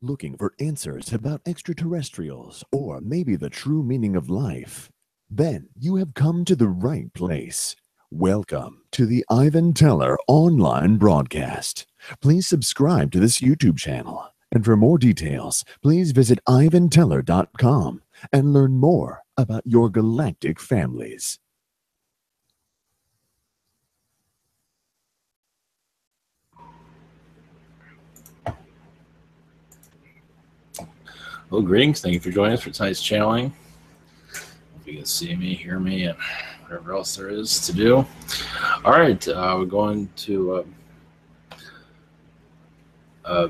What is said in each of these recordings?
Looking for answers about extraterrestrials or maybe the true meaning of life? Then you have come to the right place. Welcome to the Ivan Teller online broadcast. Please subscribe to this YouTube channel. And for more details, please visit ivanteller.com and learn more about your galactic families. Well, greetings. Thank you for joining us for tonight's channeling. If you can see me, hear me, and whatever else there is to do. All right, we're going to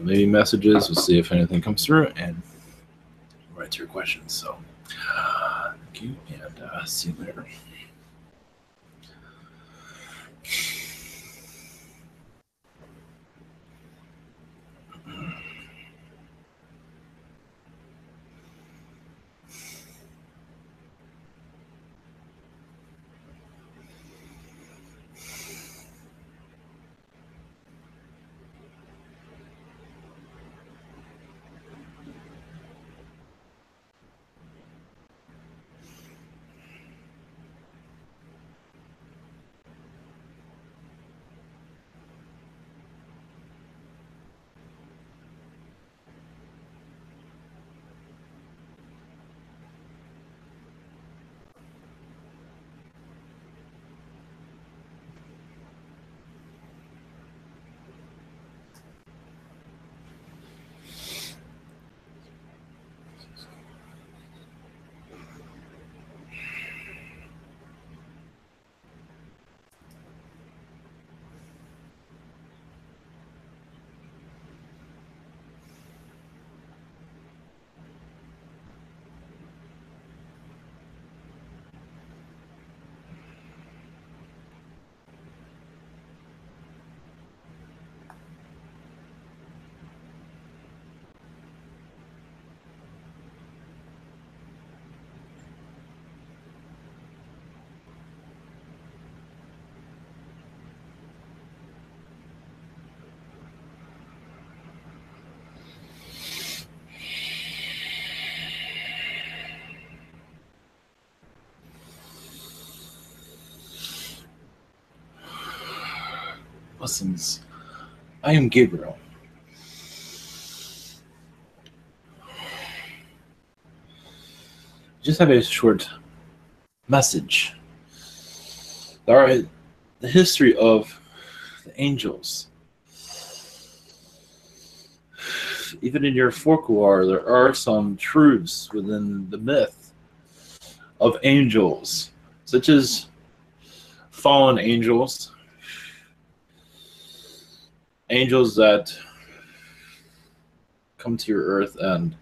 maybe messages. We'll see if anything comes through and right to your questions. So, thank you, and see you later. Blessings. I am Gabriel. Just have a short message. All right, the history of the angels. Even in your folklore, there are some truths within the myth of angels, such as fallen angels, angels that come to your earth and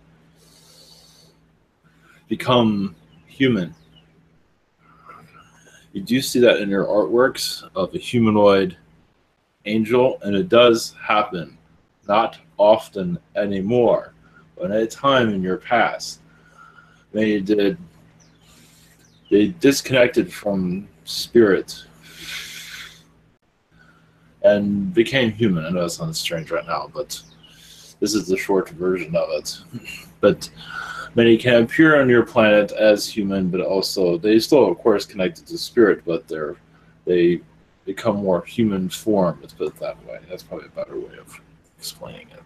become human. You do see that in your artworks of a humanoid angel, and it does happen. Not often anymore, but at a time in your past, they disconnected from spirit and became human. I know that sounds strange right now, but this is the short version of it. But many can appear on your planet as human, but also they still, of course, connected to spirit, but they become more human form. Let's put it that way. That's probably a better way of explaining it.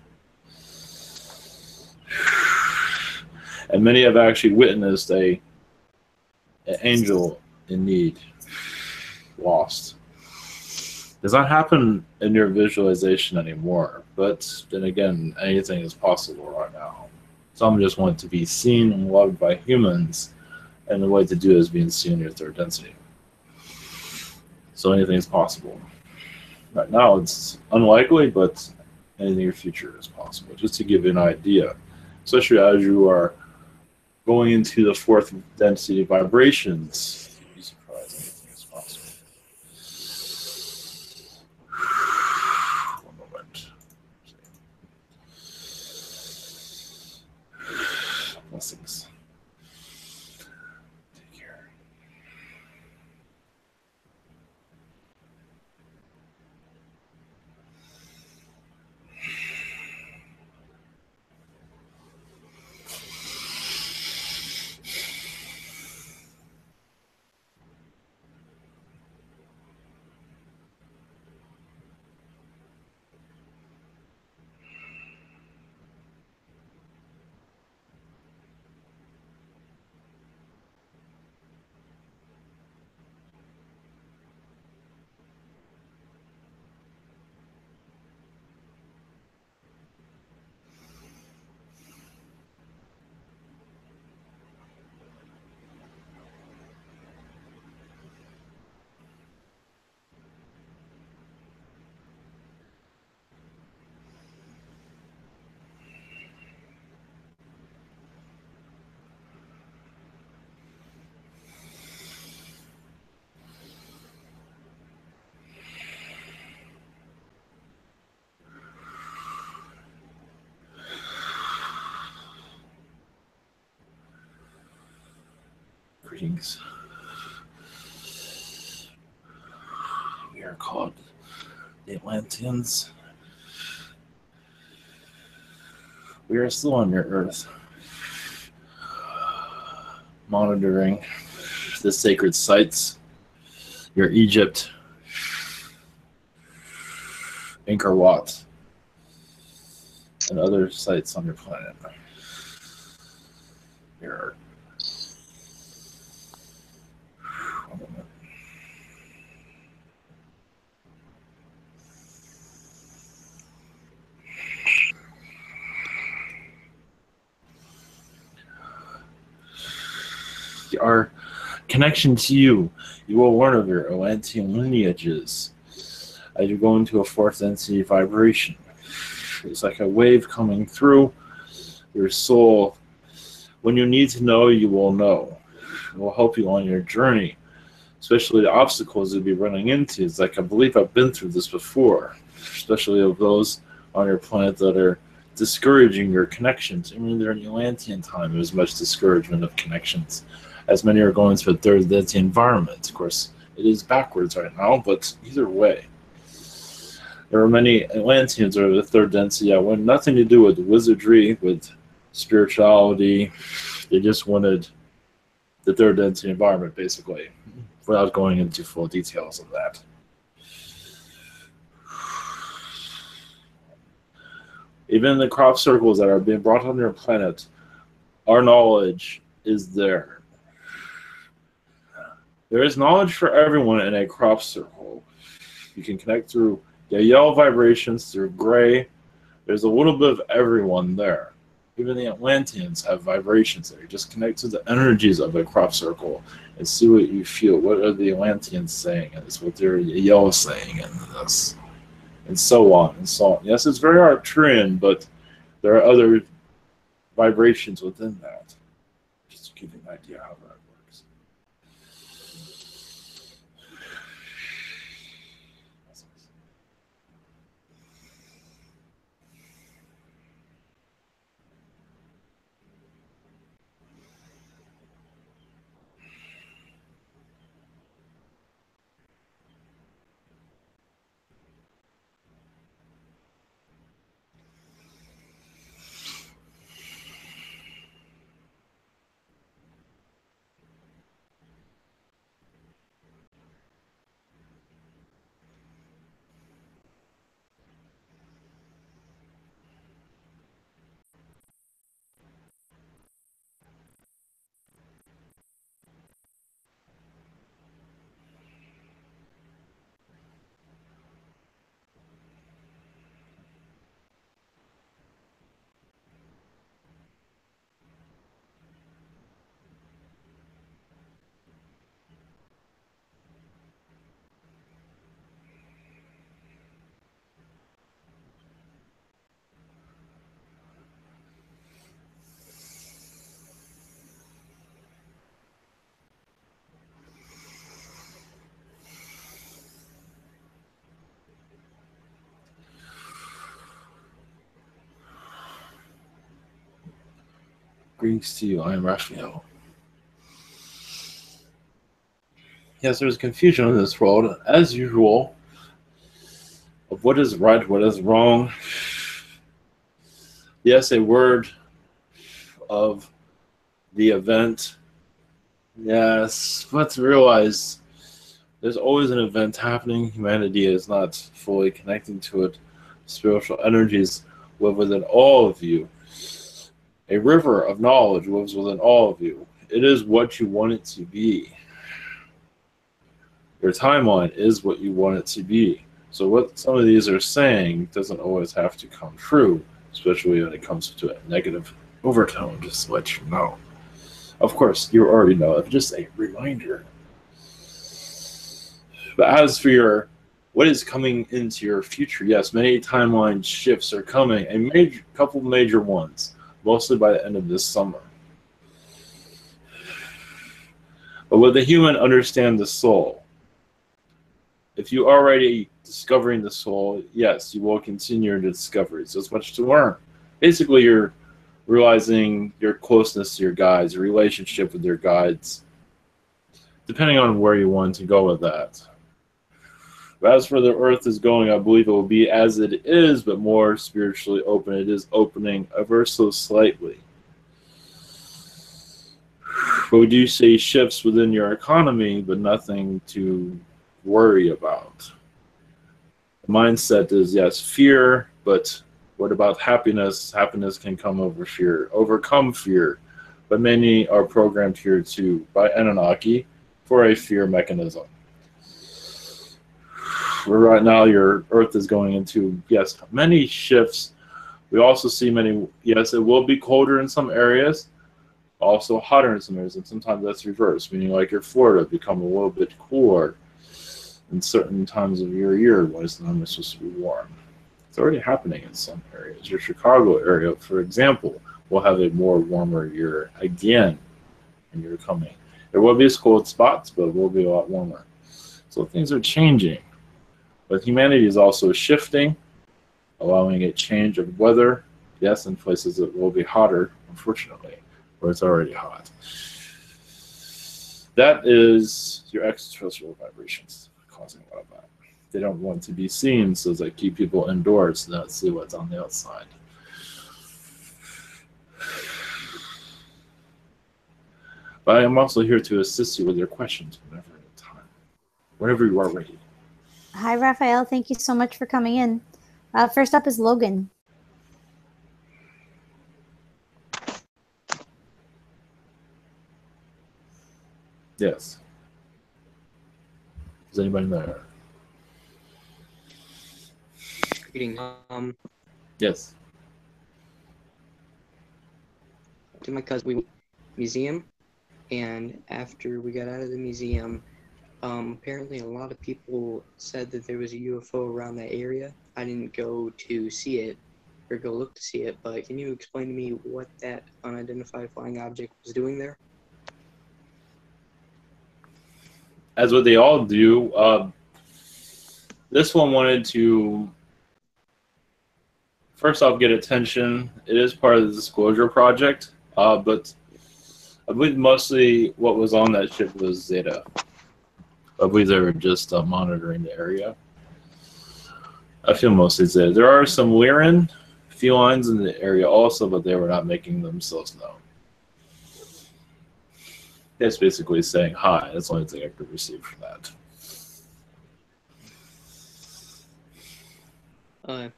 And many have actually witnessed an angel in need, lost. Does not happen in your visualization anymore, but then again, anything is possible right now. Some just want to be seen and loved by humans, and the way to do it is being seen in your third density. So anything is possible. Right now, it's unlikely, but anything in your future is possible. Just to give you an idea, especially as you are going into the fourth density vibrations, you'd be surprised anything is possible. One moment. Blessings. Take care. Greetings. We are called the Atlantians. We are still on your Earth, monitoring the sacred sites, your Egypt, Angkor Wat, and other sites on your planet. Here. One moment. Our connection to you, you will learn of your Atlantean lineages as you go into a fourth density vibration. It's like a wave coming through your soul. When you need to know, you will know. It will help you on your journey, especially the obstacles you'll be running into. It's like, I believe I've been through this before, especially of those on your planet that are discouraging your connections. I mean, during the Atlantean time, there was much discouragement of connections, as many are going to a third density environment. Of course, it is backwards right now, but either way, there are many Atlanteans that are the third density that want nothing to do with wizardry, with spirituality. They just wanted the third density environment, basically, without going into full details of that. Even in the crop circles that are being brought on your planet, our knowledge is there. There is knowledge for everyone in a crop circle. You can connect through the yellow vibrations, through gray. There's a little bit of everyone there. Even the Atlanteans have vibrations there. You just connect to the energies of a crop circle and see what you feel. What are the Atlanteans saying? And it's what they're yellow saying, and this, and so on and so on. Yes, it's very Arcturian, but there are other vibrations within that. Just to give you an idea how that works. Greetings to you, I am Raphael. Yes, there's confusion in this world, as usual, of what is right, what is wrong. Yes, a word of the event. Yes, but realize there's always an event happening. Humanity is not fully connecting to it. Spiritual energies live within all of you. A river of knowledge lives within all of you. It is what you want it to be. Your timeline is what you want it to be. So what some of these are saying doesn't always have to come true, especially when it comes to a negative overtone, just to let you know. Of course, you already know. It's just a reminder. But as for what is coming into your future, yes, many timeline shifts are coming, a couple major ones. Mostly by the end of this summer. But with the human understand the soul, if you are already discovering the soul, yes, you will continue your discoveries. There's much to learn. Basically, you're realizing your closeness to your guides, your relationship with your guides, depending on where you want to go with that. But as for the Earth is going, I believe it will be as it is, but more spiritually open. It is opening ever so slightly. But we do see shifts within your economy, but nothing to worry about. The mindset is, yes, fear, but what about happiness? Happiness can come over fear, overcome fear. But many are programmed here too by Anunnaki for a fear mechanism. Where right now your Earth is going into, yes, many shifts. We also see many, yes, it will be colder in some areas, also hotter in some areas, and sometimes that's reversed, meaning like your Florida become a little bit cooler in certain times of your year when it's not supposed to be warm. It's already happening in some areas. Your Chicago area, for example, will have a more warmer year again when you're coming. There will be cold spots, but it will be a lot warmer. So things are changing. But humanity is also shifting, allowing a change of weather. Yes, in places it will be hotter, unfortunately, where it's already hot. That is your extraterrestrial vibrations causing a lot of that. They don't want to be seen, so they keep people indoors to not see what's on the outside. But I am also here to assist you with your questions whenever you are ready. Hi, Raphael. Thank you so much for coming in. First up is Logan. Yes. Is anybody there? Greeting. Yes. To my cousin, museum, and after we got out of the museum, apparently a lot of people said that there was a UFO around that area. I didn't go to see it or go look to see it, but can you explain to me what that unidentified flying object was doing there? As what they all do, this one wanted to first off get attention. It is part of the disclosure project, but I believe mostly what was on that ship was Zeta. I believe they were just monitoring the area. I feel mostly Zeta. There are some Lyran felines in the area also, but they were not making themselves known. That's basically saying hi. That's the only thing I could receive from that.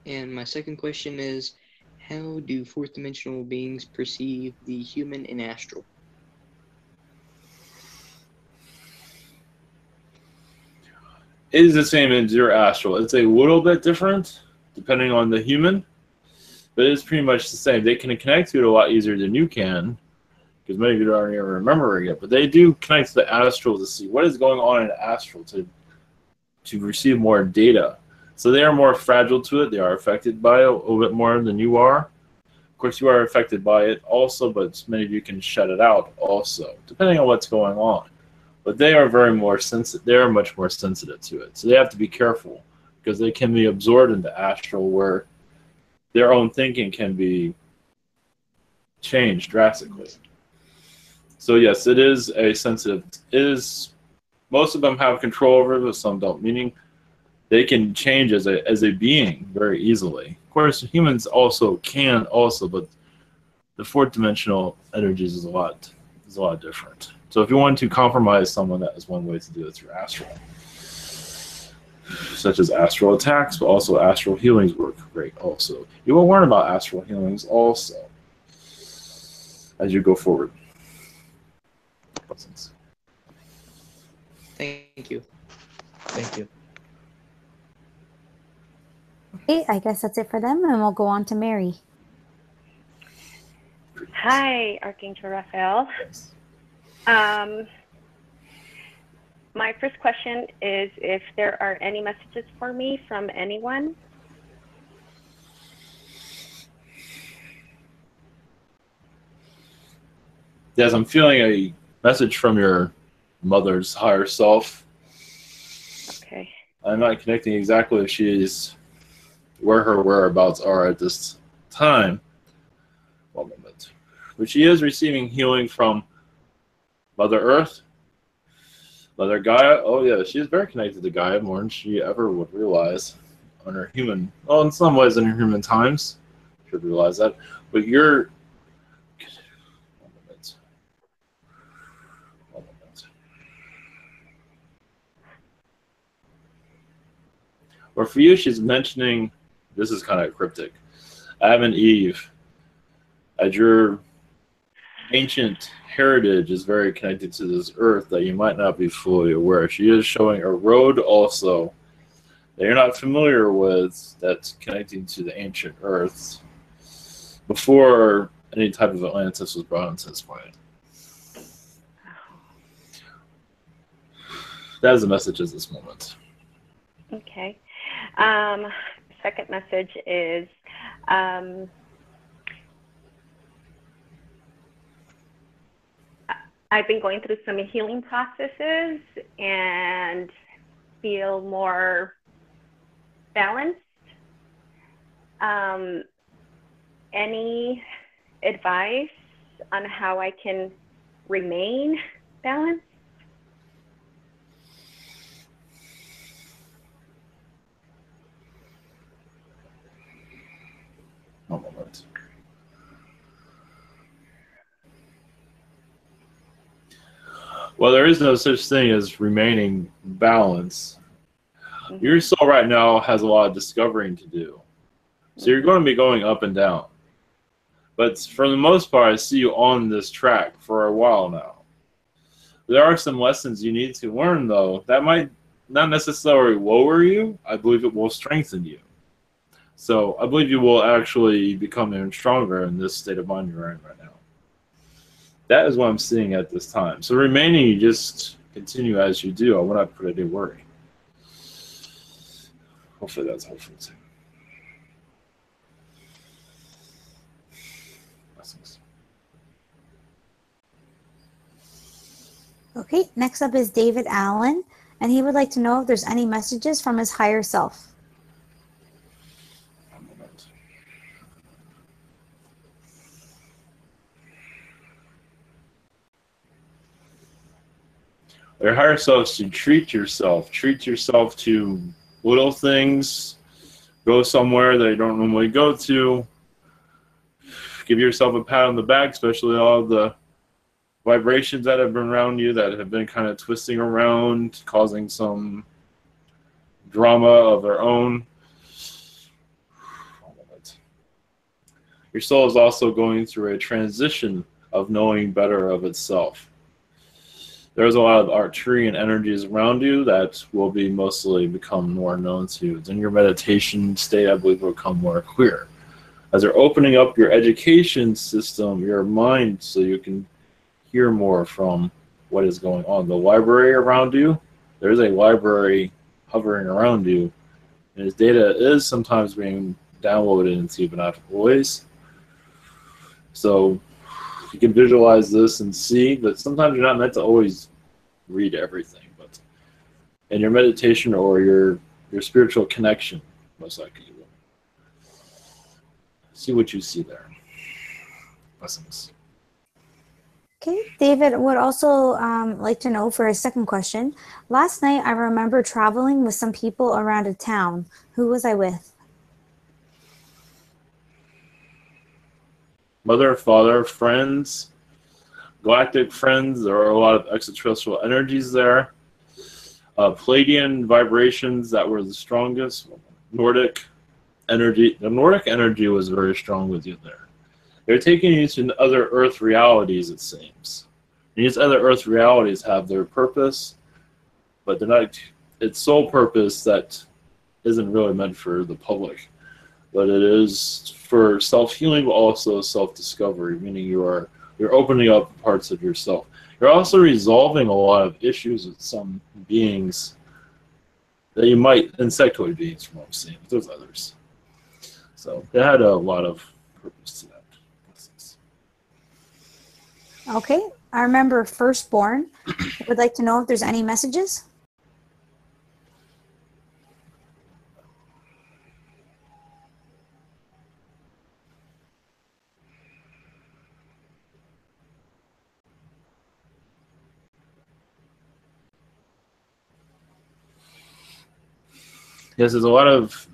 And my second question is, how do fourth dimensional beings perceive the human and astral? It is the same as your astral. It's a little bit different depending on the human, but it's pretty much the same. They can connect to it a lot easier than you can, because many of you don't even remember it yet, but they do connect to the astral to see what is going on in the astral to receive more data. So they are more fragile to it. They are affected by it a little bit more than you are. Of course, you are affected by it also, but many of you can shut it out also, depending on what's going on. But they are very more sensitive. They are much more sensitive to it. So they have to be careful because they can be absorbed into astral where their own thinking can be changed drastically. So yes, it is a sensitive. Most of them have control over it, but some don't. Meaning, they can change as a being very easily. Of course, humans also can also, but the fourth dimensional energies is a lot different. So if you want to compromise someone, that is one way to do it through astral, such as astral attacks, but also astral healings work great. Also, you will learn about astral healings also as you go forward. Thank you. Thank you. Okay, I guess that's it for them, and we'll go on to Mary. Hi, Archangel Raphael. My first question is if there are any messages for me from anyone. Yes, I'm feeling a message from your mother's higher self. Okay. I'm not connecting exactly if she's where her whereabouts are at this time. One moment. But she is receiving healing from Mother Earth, Mother Gaia, oh yeah, she's very connected to Gaia, more than she ever would realize on her human, well, in some ways in her human times. Should realize that. But you're, one minute. One minute. Or for you, she's mentioning, this is kind of cryptic, Adam and Eve, as your ancient heritage is very connected to this earth that you might not be fully aware. She is showing a road also that you're not familiar with that's connecting to the ancient earth before any type of Atlantis was brought into this planet. That is the message at this moment. Okay. Second message is I've been going through some healing processes and feel more balanced. Any advice on how I can remain balanced? One moment. Well, there is no such thing as remaining balanced. Mm-hmm. Your soul right now has a lot of discovering to do. So you're going to be going up and down. But for the most part, I see you on this track for a while now. There are some lessons you need to learn, though. That might not necessarily lower you. I believe it will strengthen you. So I believe you will actually become even stronger in this state of mind you're in right now. That is what I'm seeing at this time. So remaining, you just continue as you do. I will not put any worry. Hopefully that's helpful too. Blessings. Okay, next up is David Allen, and he would like to know if there's any messages from his higher self. Your higher self is to treat yourself to little things, go somewhere that you don't normally go to, give yourself a pat on the back, especially all the vibrations that have been around you that have been kind of twisting around, causing some drama of their own. Your soul is also going through a transition of knowing better of itself. There's a lot of Arcturian energies around you that will be mostly become more known to you. In your meditation state, I believe, will become more clear. As you're opening up your education system, your mind, so you can hear more from what is going on. The library around you, there's a library hovering around you, and its data is sometimes being downloaded into beneficial ways. So you can visualize this and see, but sometimes you're not meant to always read everything. But in your meditation or your spiritual connection, most likely you will. See what you see there. Blessings. Okay, David would also like to know for his second question. Last night, I remember traveling with some people around a town. Who was I with? Mother, father, friends, galactic friends. There are a lot of extraterrestrial energies there. Palladian vibrations that were the strongest. Nordic energy. The Nordic energy was very strong with you there. They're taking you to other Earth realities, it seems. And these other Earth realities have their purpose, but they're not. It's sole purpose that isn't really meant for the public, but it is for self-healing, but also self-discovery. Meaning you're opening up parts of yourself. You're also resolving a lot of issues with some beings that you might, insectoid beings from what I'm seeing, but there's others. So it had a lot of purpose to that. Okay, I remember firstborn. I would like to know if there's any messages. Yes, there's a lot of,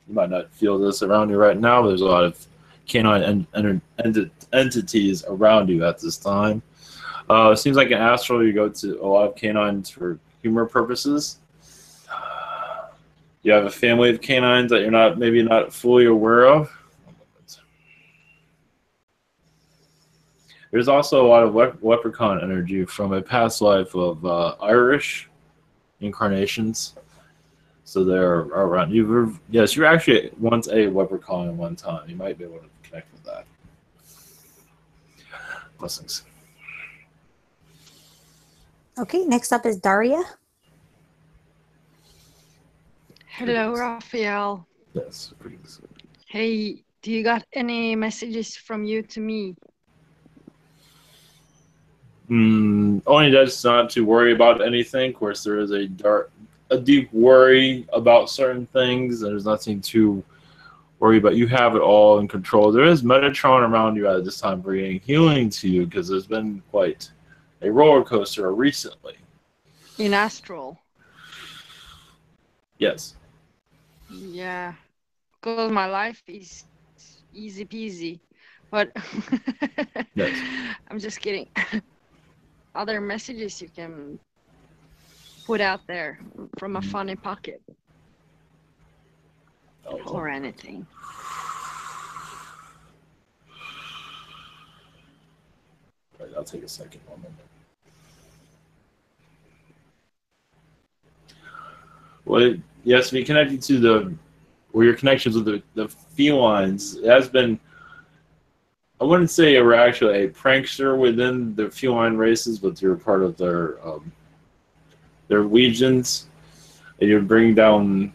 you might not feel this around you right now, but there's a lot of canine entities around you at this time. It seems like in astral you go to a lot of canines for humor purposes. You have a family of canines that you're maybe not fully aware of. There's also a lot of leprechaun energy from a past life of Irish incarnations. So they're around. Yes, you were actually once a leprechaun at one time. You might be able to connect with that. Blessings. Okay, next up is Daria. Hello, Raphael. Yes, greetings. Hey, do you got any messages from you to me? Only just not to worry about anything. Of course, there is a deep worry about certain things. There's nothing to worry about. You have it all in control. There is Metatron around you at this time bringing healing to you because there's been quite a roller coaster recently. In astral? Yes. Yeah, because my life is easy peasy, but Yes. I'm just kidding. Other messages you can put out there from a funny pocket or anything. Right, I'll take a second. 1 minute. Well, yes, to be connected to your connections with the felines, it has been, I wouldn't say you were actually a prankster within the feline races, but you're part of their legions, and you're bringing down,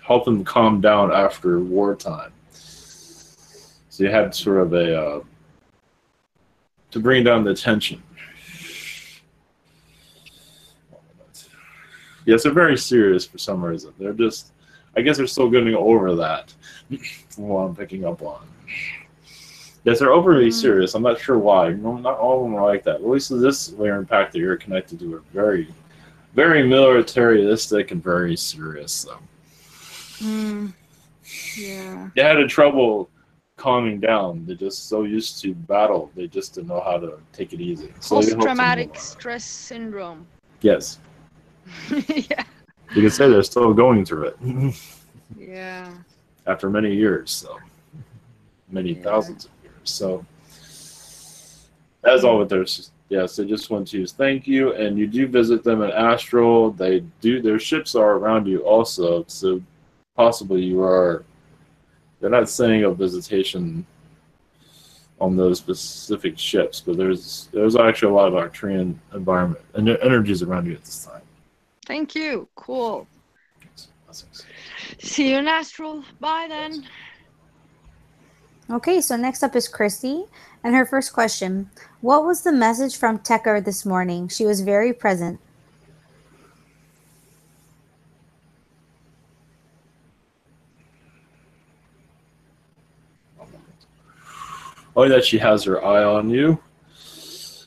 help them calm down after wartime. So you had sort of a, to bring down the tension. Yes, they're very serious for some reason. They're just, I guess they're still getting over that, from what I'm picking up on. Yes, they're overly serious. I'm not sure why. Not all of them are like that. At least this layer impact that you're connected to are very, very militaristic and very serious. So. Yeah. They had trouble calming down. They're just so used to battle. They just didn't know how to take it easy. So Post-traumatic stress syndrome. Yes. Yeah. You can say they're still going through it. Yeah. After many years, so many thousands of years. So that's all what there's. Yes, they just want to thank you, and you do visit them in astral. They do. Their ships are around you also, so possibly you are. They're not saying a visitation on those specific ships, but there's actually a lot of Arcturian environment and energies around you at this time. Thank you. Cool. See you in astral. Bye then. Okay, so next up is Christy, and her first question: what was the message from Tekker this morning? She was very present. Only that she has her eye on you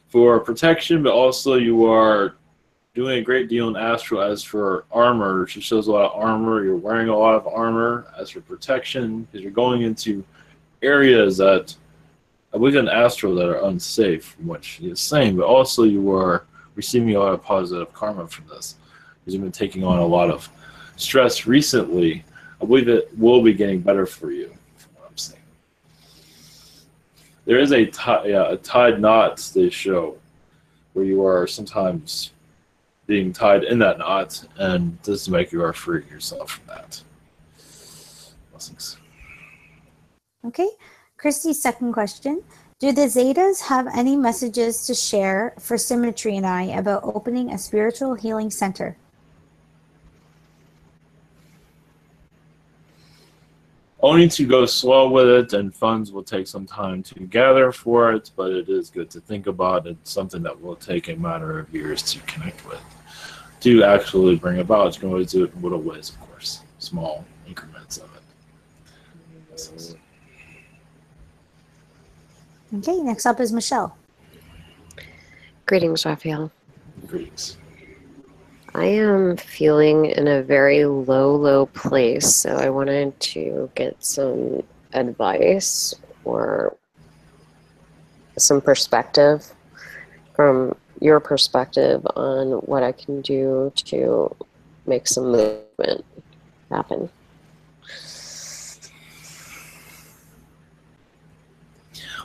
for protection, but also you are doing a great deal in astral as for armor. She shows a lot of armor. You're wearing a lot of armor as for protection because you're going into areas that I believe in astral that are unsafe from what she is saying, but also you are receiving a lot of positive karma from this because you've been taking on a lot of stress recently. I believe it will be getting better for you from what I'm saying. There is a tied knot they show where you are sometimes being tied in that knot, and this to make you are free yourself from that. Blessings. Okay, Christy's second question: do the Zetas have any messages to share for Symmetry and I about opening a spiritual healing center? Only to go slow with it, and funds will take some time to gather for it, but it is good to think about. It's something that will take a matter of years to connect with. To actually bring about, you can always do it in little ways, of course, small increments of it. Yes. Okay, next up is Michelle. Greetings, Raphael. Greetings. I am feeling in a very low place, so I wanted to get some advice or some perspective from your perspective on what I can do to make some movement happen.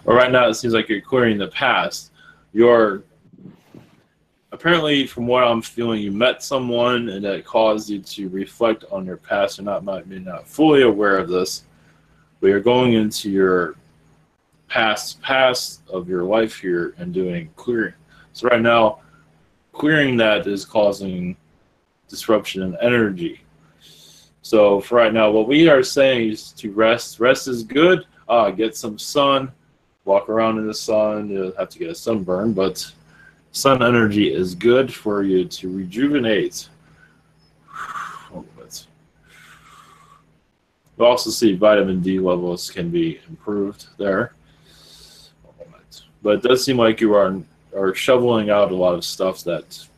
Well, right now it seems like you're clearing the past. You're apparently, from what I'm feeling, you met someone and that caused you to reflect on your past. You're not fully aware of this, but you're going into your past of your life here and doing clearing. So right now, clearing that is causing disruption in energy. So for right now, what we are saying is to rest. Rest is good. Get some sun. Walk around in the sun. You'll have to get a sunburn, but sun energy is good for you to rejuvenate. We also see vitamin D levels can be improved there. But it does seem like you are shoveling out a lot of stuff that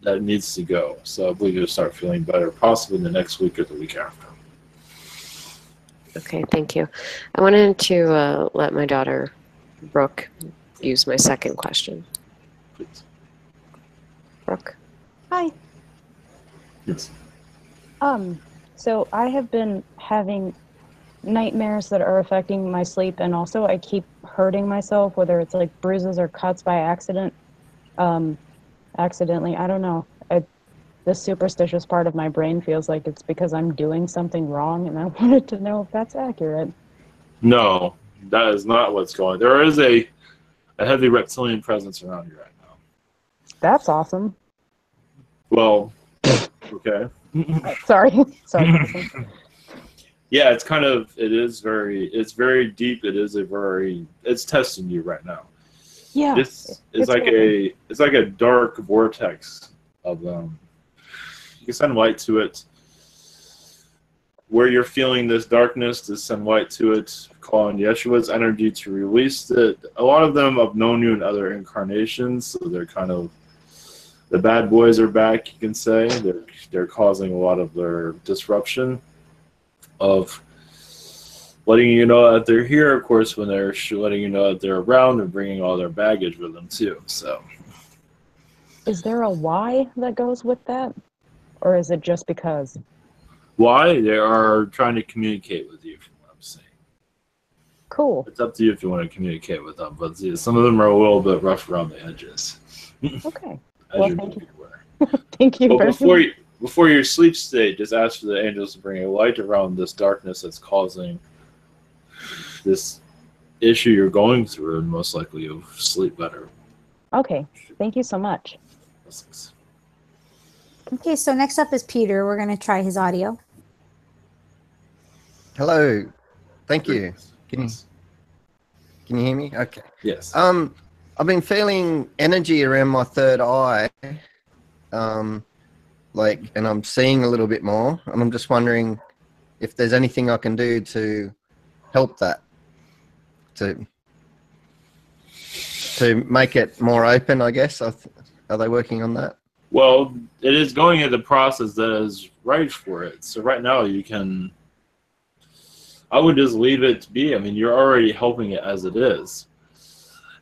needs to go. So I believe you'll start feeling better, possibly in the next week or the week after. Okay, thank you. I wanted to let my daughter, Brooke, use my second question. Please. Brooke? Hi. Yes. So I have been having nightmares that are affecting my sleep, and also I keep hurting myself, whether it's like bruises or cuts by accidentally. I don't know. The superstitious part of my brain feels like it's because I'm doing something wrong, and I wanted to know if that's accurate. No, that is not what's going on. There is a heavy reptilian presence around you right now. That's awesome. Well, okay. Sorry. Yeah, it's very deep. It's testing you right now. Yeah. It's like a dark vortex of you can send light to it. Where you're feeling this darkness, to send light to it, calling Yeshua's energy to release it. A lot of them have known you in other incarnations, so they're kind of the bad boys are back, you can say. They're causing a lot of their disruption of letting you know that they're here. Of course, when they're letting you know that they're around, they're bringing all their baggage with them too. So, is there a why that goes with that? Or is it just because? Why? They are trying to communicate with you, from what I'm saying. Cool. It's up to you if you want to communicate with them, but some of them are a little bit rough around the edges. Okay. Well, thank you. Thank you. But before your sleep state, just ask for the angels to bring a light around this darkness that's causing this issue you're going through, and most likely you'll sleep better. Okay. Thank you so much. Okay, so next up is Peter. We're going to try his audio. Hello. Thank you. Can you hear me? Okay. Yes. I've been feeling energy around my third eye, and I'm seeing a little bit more, and I'm just wondering if there's anything I can do to help that, to make it more open, I guess. Are they working on that? Well, it is going into the process that is right for it. So right now I would just leave it to be. I mean, you're already helping it as it is.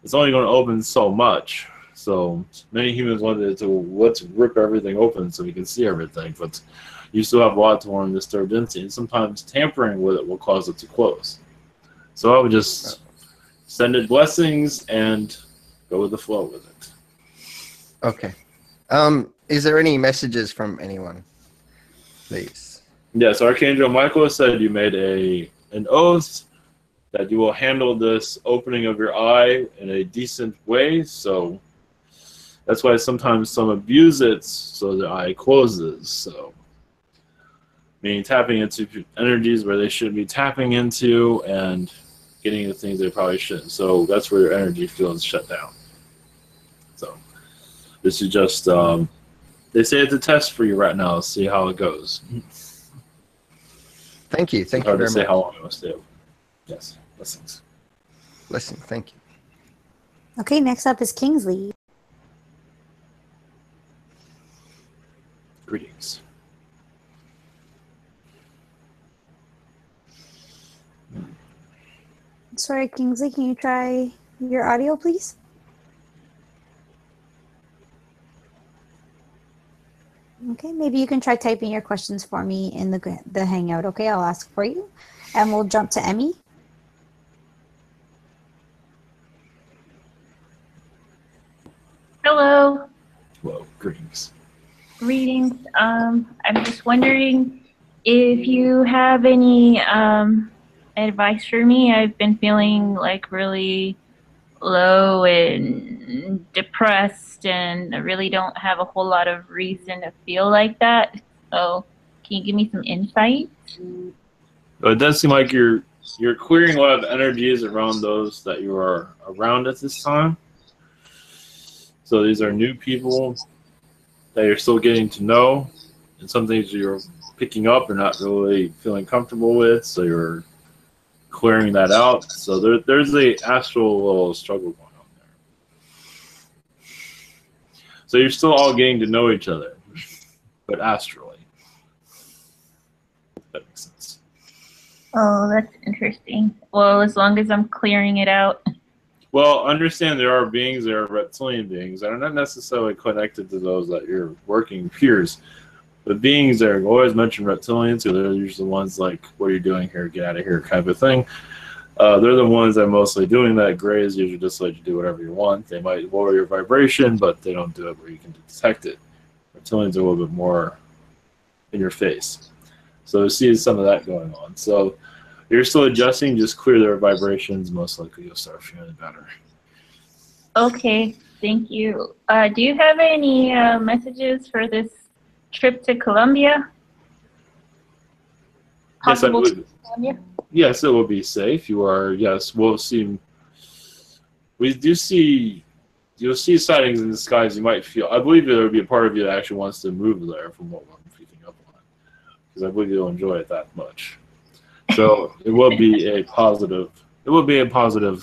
It's only going to open so much. So many humans wanted to let's rip everything open so we can see everything, but you still have a lot more undisturbed density, and sometimes tampering with it will cause it to close. So I would just send it blessings and go with the flow with it. Okay. Is there any messages from anyone, please? Yes, Archangel Michael said you made an oath that you will handle this opening of your eye in a decent way. So that's why sometimes some abuse it so the eye closes. So meaning tapping into energies where they shouldn't be tapping into and getting into things they probably shouldn't. So that's where your energy field is shut down. So this is just, they say it's a test for you right now. See how it goes. Thank you. Thank you very much. Hard to say how long it will stay open. Yes. Blessings. Blessings. Thank you. Okay, next up is Kingsley. Greetings. Sorry, Kingsley, can you try your audio, please? Okay, maybe you can try typing your questions for me in the Hangout. Okay, I'll ask for you. And we'll jump to Emmy. Hello. Well, greetings. Greetings. I'm just wondering if you have any advice for me. I've been feeling like really low and depressed, and I really don't have a whole lot of reason to feel like that. So, can you give me some insight? It does seem like you're clearing a lot of energies around those that you are around at this time. So these are new people that you're still getting to know, and some things you're picking up you're not really feeling comfortable with, so you're clearing that out. So there's a astral little struggle going on there. So you're still all getting to know each other, but astrally. That makes sense. Oh, that's interesting. Well, as long as I'm clearing it out. Well, understand there are beings, there are reptilian beings that are not necessarily connected to those that you're working peers. But beings that are always mention reptilians, so they're usually the ones like, what are you doing here? Get out of here kind of thing. They're the ones that are mostly doing that. Greys usually just let you do whatever you want. They might lower your vibration, but they don't do it where you can detect it. Reptilians are a little bit more in your face. So you see some of that going on. So you're still adjusting, just clear their vibrations. Most likely you'll start feeling better. Okay, thank you. Do you have any messages for this trip to Colombia? Yes, I would. Colombia? Yes, it will be safe. You are, yes, we'll see. We do see, you'll see sightings in the skies. You might feel, I believe there will be a part of you that actually wants to move there from what I'm picking up on. Because I believe you'll enjoy it that much. So it will be a positive,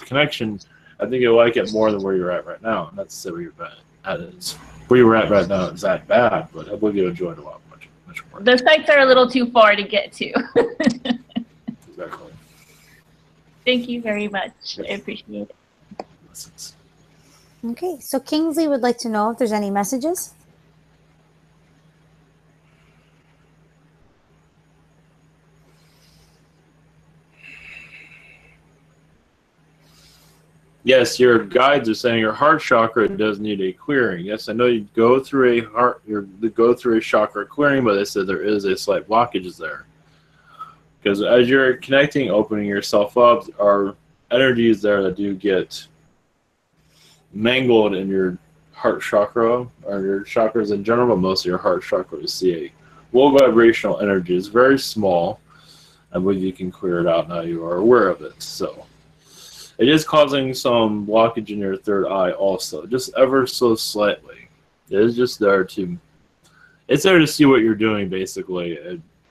connection. I think you'll like it more than where you're at right now. Not to say where you're at is. Where you're at right now is that bad, but I believe you'll enjoy it a lot much more. The sites are a little too far to get to. Exactly. Thank you very much. Yes. I appreciate it. Okay, so Kingsley would like to know if there's any messages. Yes, your guides are saying your heart chakra does need a clearing. Yes, I know you go through a chakra clearing, but they said there is a slight blockage there. Because as you're connecting, opening yourself up, are energies there that do get mangled in your heart chakra, or your chakras in general, but most of your heart chakra is a low vibrational energy. It's very small. I believe you can clear it out now you are aware of it. So it is causing some blockage in your third eye also, just ever so slightly. It is just there to, it's there to see what you're doing, basically.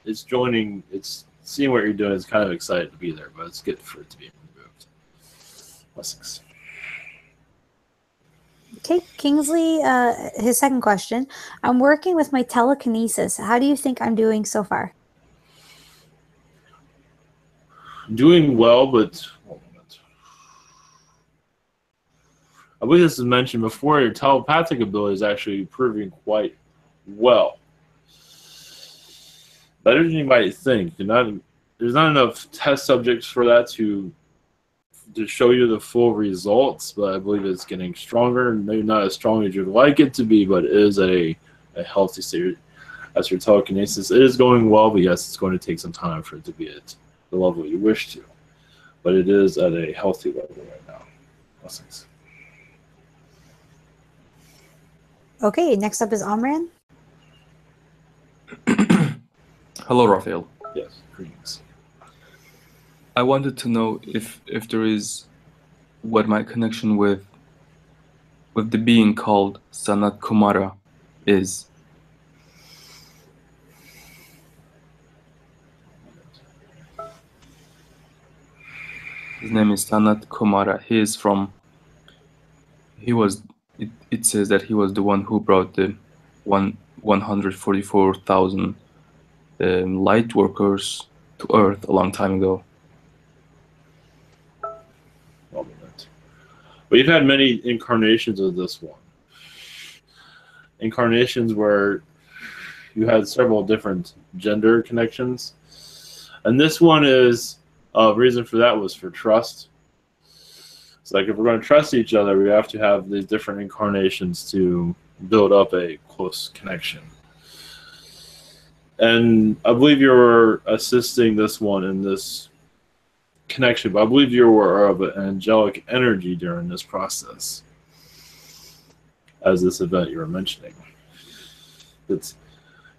It's joining, it's seeing what you're doing. It's kind of excited to be there, but it's good for it to be removed. Blessings. Okay, Kingsley, his second question. I'm working with my telekinesis. How do you think I'm doing so far? Doing well, but I believe this was mentioned before, your telepathic ability is actually proving quite well. Better than you might think. There's not enough test subjects for that to show you the full results, but I believe it's getting stronger. Maybe not as strong as you'd like it to be, but it is a healthy state. As your telekinesis, it is going well, but yes, it's going to take some time for it to be at the level you wish to. But it is at a healthy level right now. Blessings. Okay, next up is Amran. Hello, Raphael. Yes, greetings. I wanted to know if there is what my connection with the being called Sanat Kumara is. His name is Sanat Kumara. It says that he was the one who brought the one 144,000 light workers to Earth a long time ago. But you've had many incarnations of this one. Incarnations where you had several different gender connections. And this one is, reason for that was for trust. It's like if we're going to trust each other, we have to have these different incarnations to build up a close connection. And I believe you were assisting this one in this connection, but I believe you were of an angelic energy during this process, as this event you were mentioning. This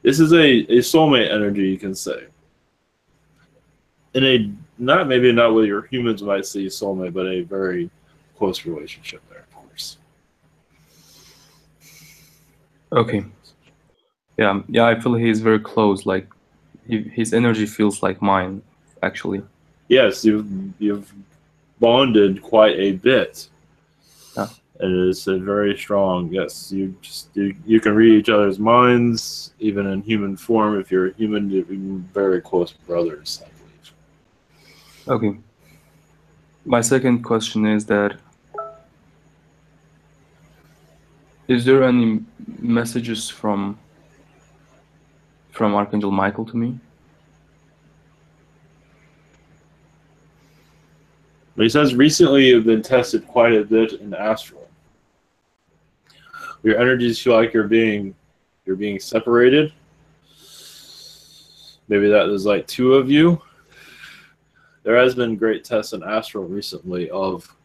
is a soulmate energy, you can say. In a maybe not what your humans might see soulmate, but a very close relationship there, of course. Okay. Yeah, I feel he's very close. Like his energy feels like mine, actually. Yes, you've bonded quite a bit. Yeah. And it's a very strong. Yes, you can read each other's minds, even in human form. If you're a human, you're very close brothers, I believe. Okay. My second question is that is there any messages from Archangel Michael to me? But he says recently you've been tested quite a bit in astral. Your energies feel like you're being separated. Maybe that is like two of you. There has been great tests in astral recently of,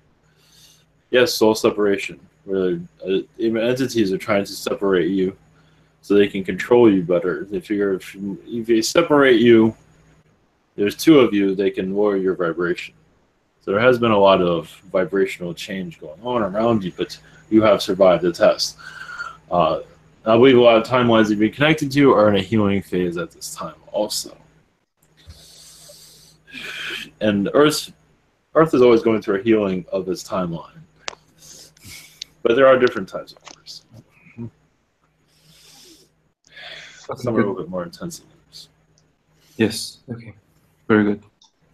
yes, soul separation, where even entities are trying to separate you so they can control you better. If they separate you, there's two of you, they can lower your vibration. So there has been a lot of vibrational change going on around you, but you have survived the test. I believe a lot of timelines you've been connected to are in a healing phase at this time also. And Earth is always going through a healing of its timeline. But there are different types, of course. Some are a little bit more intense than others. Yes, okay. Very good.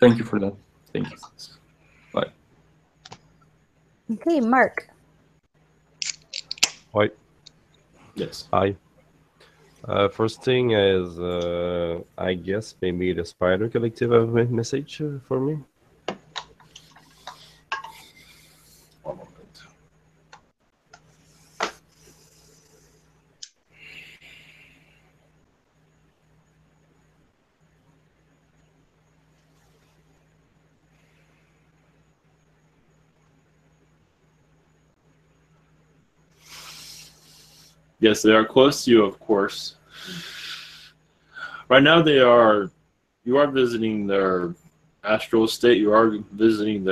Thank you for that. Thank you. Bye. Okay, Mark. Hi. Yes. Hi. First thing is, I guess maybe the Spider Collective have a message for me. One moment. Yes, they are close to you, of course. Right now, you are visiting their astral state. You are visiting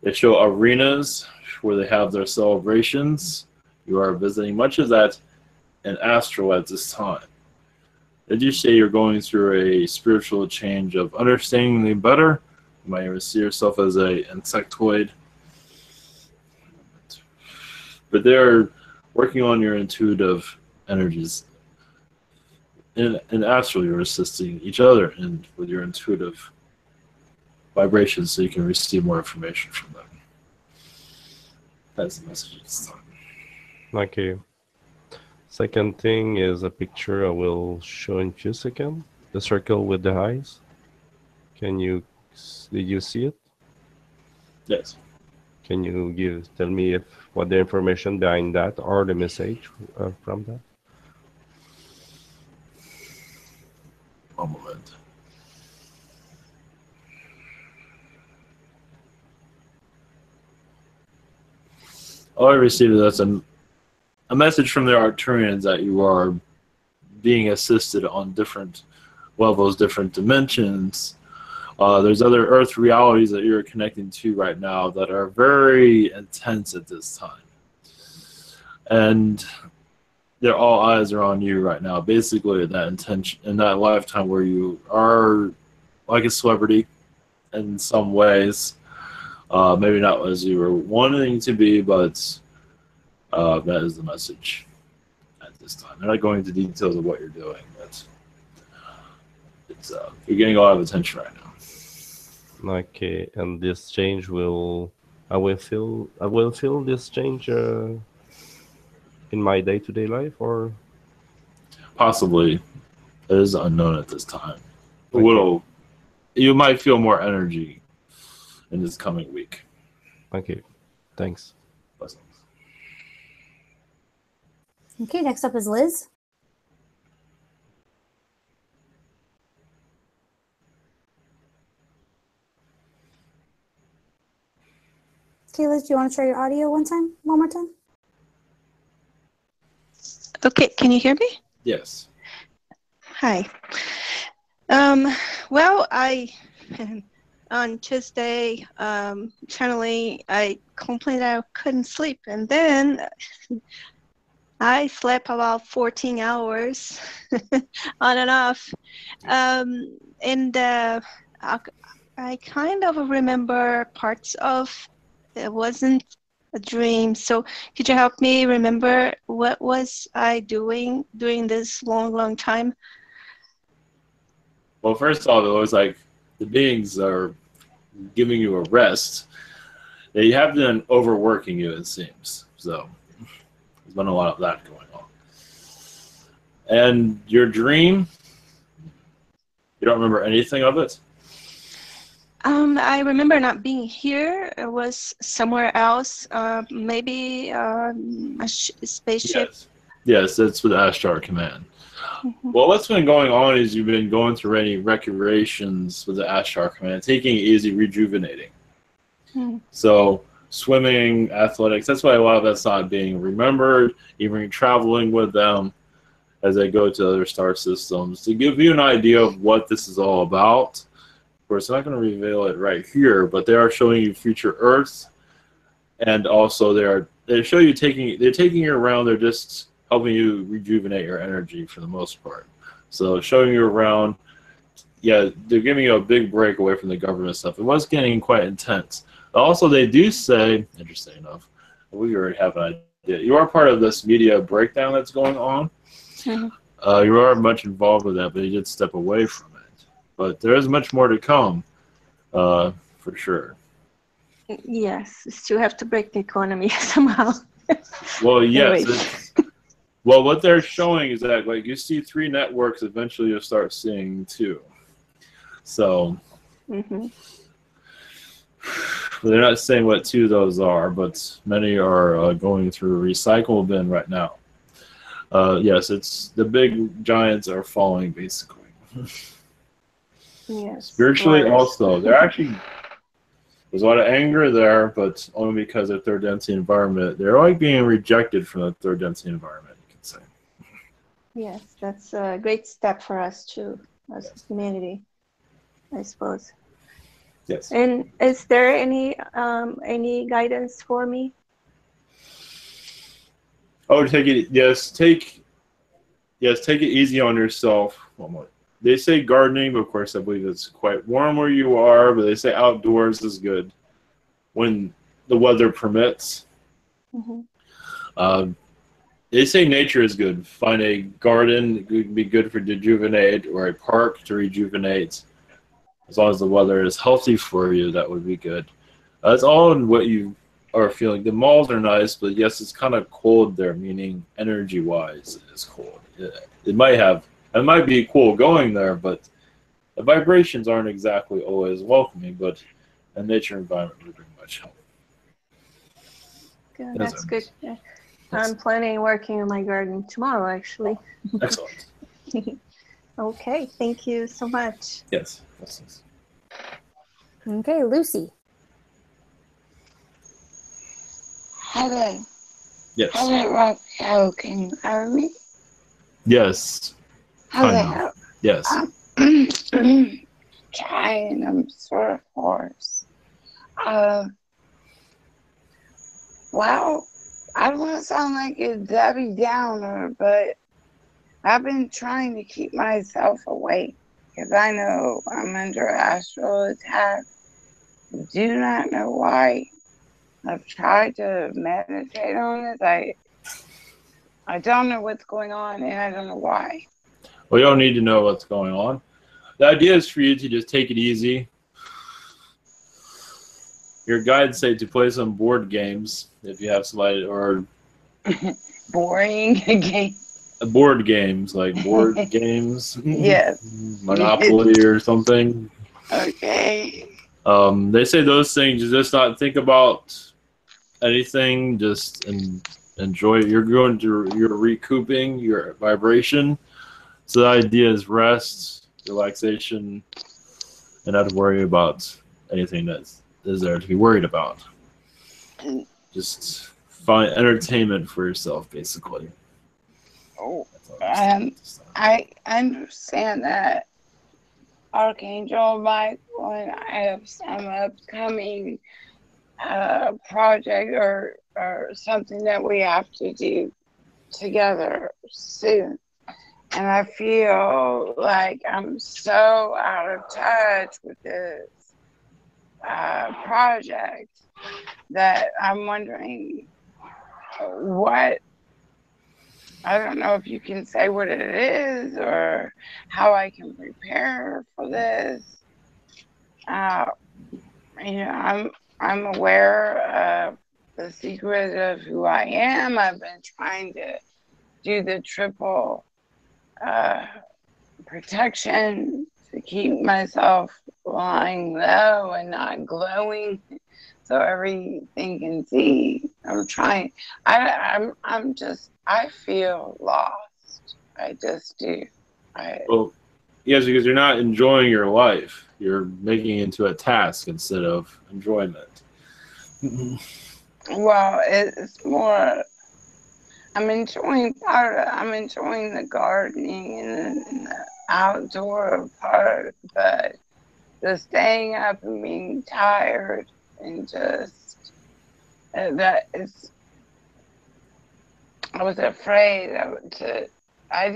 they show arenas where they have their celebrations. You are visiting much of that in astral at this time. Did you say you're going through a spiritual change of understanding them better? You might even see yourself as an insectoid. But they're working on your intuitive energies. In astral, you're assisting each other with your intuitive vibrations so you can receive more information from them. That's the message at this time. Okay. Second thing is a picture I will show in a few seconds. The circle with the eyes. Did you see it? Yes. Can you tell me what the information behind that or the message from that? One moment. All I received is a message from the Arcturians that you are being assisted on different levels, different dimensions. There's other Earth realities that you're connecting to right now that are very intense at this time. And all eyes are on you right now. Basically, in that lifetime where you are like a celebrity in some ways. Maybe not as you were wanting to be, but that is the message. this time. They're not going into details of what you're doing, but it's you're getting a lot of attention right now. Okay, and this change I will feel this change in my day-to-day life, or Possibly. It is unknown at this time. Okay. You might feel more energy in this coming week. Okay, thanks. Blessings. Okay, next up is Liz. Okay, Liz, do you want to try your audio one more time? Okay, can you hear me? Yes. Hi. Well, on Tuesday, channeling, I complained I couldn't sleep, and then I slept about 14 hours on and off. And I kind of remember parts of it wasn't a dream. So could you help me remember what was I doing during this long time? Well, first off, it was like the beings are giving you a rest. They have been overworking you, it seems. So there's been a lot of that going on. And your dream, you don't remember anything of it? I remember not being here. It was somewhere else, maybe a spaceship. Yes, that's with Ashtar Command. Mm-hmm. Well, what's been going on is you've been going through any recreations with the Ashtar Command, taking it easy, rejuvenating. Mm-hmm. So swimming, athletics, that's why a lot of that's not being remembered, even traveling with them as they go to other star systems. To give you an idea of what this is all about, of course, I'm not going to reveal it right here, but they are showing you future Earths, and also they show you they're taking you around, they're just helping you rejuvenate your energy for the most part. So showing you around, yeah, they're giving you a big break away from the government stuff. It was getting quite intense. Also, they do say, interesting enough, we already have an idea. You are part of this media breakdown that's going on. Mm-hmm. You are much involved with that, but you did step away from it. But there is much more to come, for sure. Yes, still have to break the economy somehow. Well, yes. Anyways. Well, what they're showing is that, like, you see 3 networks, eventually you'll start seeing 2. So, Mm-hmm. they're not saying what 2 of those are, but many are going through a recycle bin right now. Yes, it's the big giants are falling, basically. Yes. Spiritually, Right. also, there's a lot of anger there, but only because of third density environment. They're like being rejected from the third density environment, you can say. Yes, that's a great step for us too, as humanity, I suppose. Yes. And is there any guidance for me? Oh, take it easy on yourself. One more. They say gardening, but of course I believe it's quite warm where you are, but they say outdoors is good when the weather permits. Mm-hmm. They say nature is good. Find a garden, it would be good for rejuvenate, or a park to rejuvenate. As long as the weather is healthy for you, that would be good. That's all in what you are feeling. The malls are nice, but yes, it's kind of cold there, meaning energy-wise, it is cold. It might be cool going there, but the vibrations aren't exactly always welcoming, but a nature environment would bring much help. Good, that's good. Yeah. I'm planning working on my garden tomorrow, actually. Excellent. Okay, thank you so much. Yes. Okay, Lucy. Hello. Yes. Hello, Raphael. Can you hear me? Yes. Hello. Yes. Trying, I'm sort of hoarse. Well, I don't want to sound like a Debbie Downer, but I've been trying to keep myself awake because I know I'm under astral attack. Do not know why. I've tried to meditate on it. I don't know what's going on, and I don't know why. Well, you don't need to know what's going on. The idea is for you to just take it easy. Your guides say to play some board games if you have somebody, or Boring game. board games, like board games. Yes. Monopoly or something. Okay. They say those things, you just not think about anything, just enjoy it. You're recouping your vibration. So the idea is rest, relaxation, and not to worry about anything that is there to be worried about. Just find entertainment for yourself, basically. Oh, I understand that, Archangel Mike, when I have some upcoming project or something that we have to do together soon. And I feel like I'm so out of touch with this project that I'm wondering what, I don't know if you can say what it is or how I can prepare for this. I'm aware of the secret of who I am. I've been trying to do the triple protection to keep myself lying low and not glowing so everything can see. I'm trying. I feel lost. I just do. Well, yes, because you're not enjoying your life. You're making it into a task instead of enjoyment. Well, it's more, I'm enjoying the gardening and the outdoor part, but the staying up and being tired and just I was afraid because I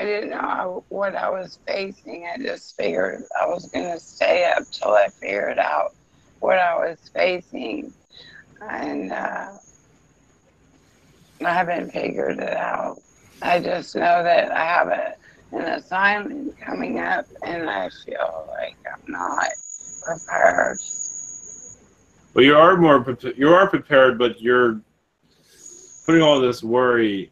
didn't know what I was facing. I just figured I was gonna stay up till I figured out what I was facing, and I haven't figured it out. I just know that I have an assignment coming up, and I feel like I'm not prepared. Well, you are prepared, but you're putting all this worry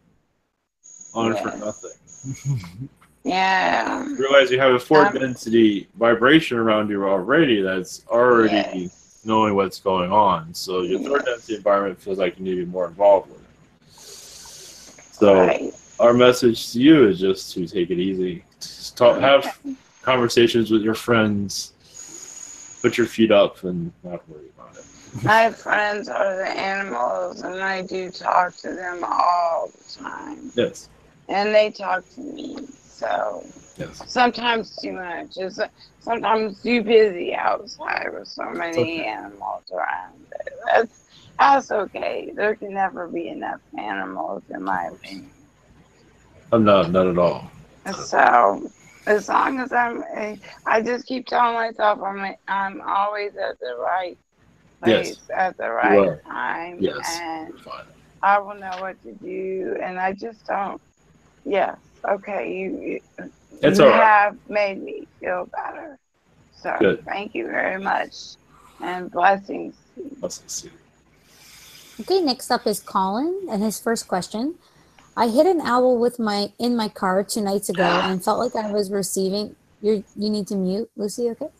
on for nothing. Yeah. You realize you have a 4th density vibration around you already that's already knowing what's going on. So your 3rd density environment feels like you need to be more involved with it. So our message to you is just to take it easy. Just have conversations with your friends, put your feet up, and not worry about it. My friends are the animals, and I do talk to them all the time. Yes. And they talk to me, so sometimes too much. It's sometimes too busy outside with so many animals around. That's okay. There can never be enough animals, in my opinion. Not at all. So as long as I just keep telling myself I'm always at the right place at the right time, and I will know what to do. And I just don't. Yes, okay. You have made me feel better. So thank you very much, and blessings. Blessings. Okay, next up is Colin, and his first question. I hit an owl in my car 2 nights ago and felt like I was receiving. You need to mute, Lucy, okay?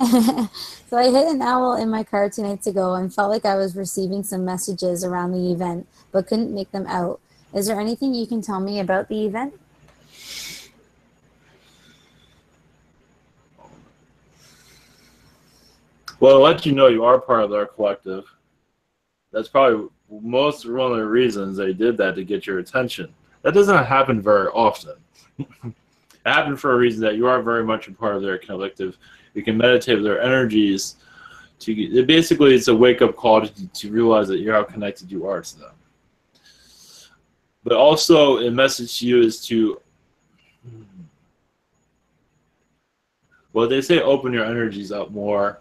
So I hit an owl in my car 2 nights ago and felt like I was receiving some messages around the event, but couldn't make them out. Is there anything you can tell me about the event? Well, to let you know you are part of their collective. That's probably one of the reasons they did that, to get your attention. That doesn't happen very often. It happened for a reason, that you are very much a part of their collective. You can meditate with their energies. Basically, it's a wake-up call to realize that you're how connected you are to them. But also, a message to you is to, well, they say open your energies up more.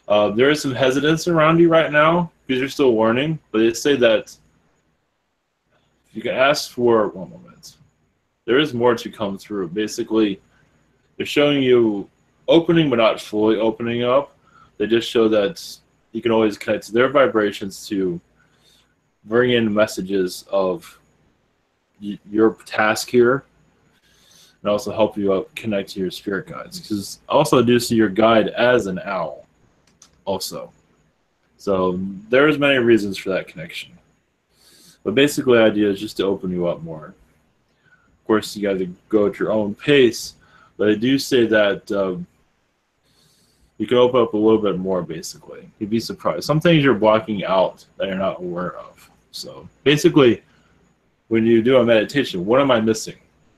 There is some hesitance around you right now because you're still warning, but they say that you can ask for, one moment. There is more to come through. Basically, they're showing you opening but not fully opening up. They just show that you can always connect to their vibrations to bring in messages of your task here, and also help you out connect to your spirit guides. Because also I do see your guide as an owl also. So there's many reasons for that connection. But basically the idea is just to open you up more. Of course, you got to go at your own pace, but I do say that you can open up a little bit more, basically. You'd be surprised. Some things you're blocking out that you're not aware of. So basically, when you do a meditation, what am I missing?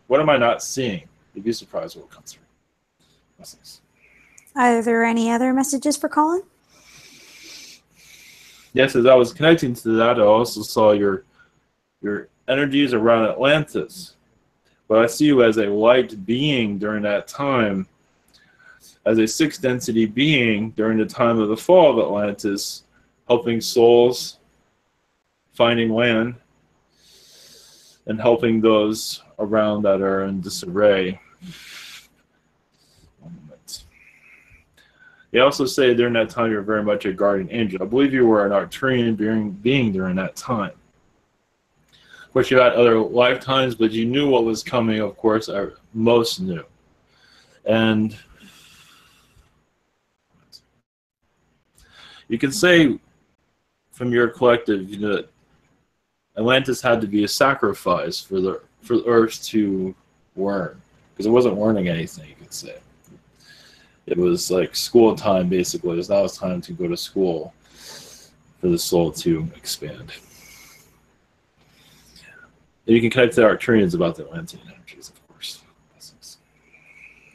What am I not seeing? You'd be surprised what comes through. Blessings. Are there any other messages for Colin? Yes, as I was connecting to that, I also saw your energies around Atlantis. But I see you as a light being during that time, as a sixth density being during the time of the fall of Atlantis, helping souls, finding land, and helping those around that are in disarray. One moment. They also say during that time you're very much a guardian angel. I believe you were an Arcturian being during that time. Of course, you had other lifetimes, but you knew what was coming, of course, most knew. And you can say from your collective, you know, that Atlantis had to be a sacrifice for the Earth to learn, because it wasn't learning anything, you could say. It was like school time, basically. It was now it's time to go to school for the soul to expand. And you can connect to the Arcturians about the Atlantean energies, of course.